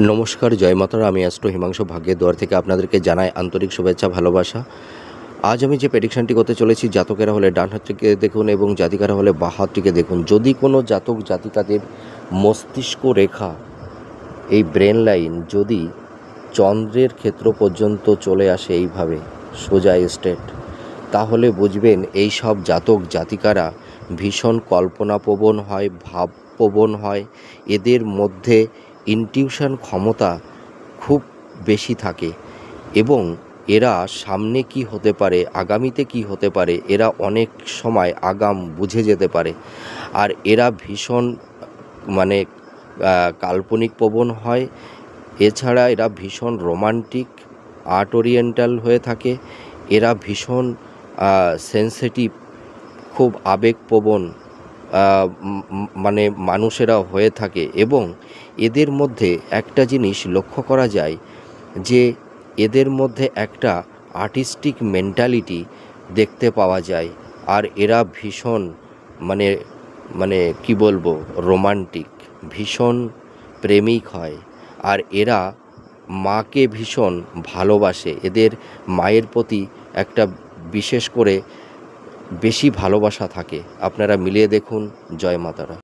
নমস্কার, জয় মাতারা। আমি অ্যাস্ট্রো হিমাংশু ভাগ্যের দুয়ার থেকে আপনাদেরকে জানাই আন্তরিক শুভেচ্ছা, ভালোবাসা। আজ আমি যে প্রেডিকশানটি করতে চলেছি, জাতকেরা হলে ডান হাতটিকে দেখুন এবং জাতিকারা হলে বাঁ হাতটিকে দেখুন। যদি কোনো জাতক জাতিকাদের মস্তিষ্ক রেখা, এই ব্রেন লাইন যদি চন্দ্রের ক্ষেত্র পর্যন্ত চলে আসে এইভাবে সোজা স্ট্রেট, তাহলে বুঝবেন এই সব জাতক জাতিকারা ভীষণ কল্পনাপ্রবণ হয়, ভাবপ্রবণ হয়। এদের মধ্যে ইনটিউশন ক্ষমতা খুব বেশি থাকে এবং এরা সামনে কি হতে পারে, আগামীতে কি হতে পারে, এরা অনেক সময় আগাম বুঝে যেতে পারে। আর এরা ভীষণ কাল্পনিক প্রবণ হয়। এছাড়া এরা ভীষণ রোমান্টিক, আর্ট ওরিয়েন্টাল হয়ে থাকে। এরা ভীষণ সেন্সিটিভ, খুব আবেগপ্রবণ মানুষেরা হয়ে থাকে। এবং এদের মধ্যে একটা জিনিস লক্ষ্য করা যায় যে এদের মধ্যে একটা আর্টিস্টিক মেন্টালিটি দেখতে পাওয়া যায়। আর এরা ভীষণ কি বলবো, রোমান্টিক, ভীষণ প্রেমিক হয়। আর এরা মাকে ভীষণ ভালোবাসে। এদের মায়ের প্রতি একটা বিশেষ করে বেশি ভালোবাসা থাকে। আপনারা মিলিয়ে দেখুন। জয় মাতারা।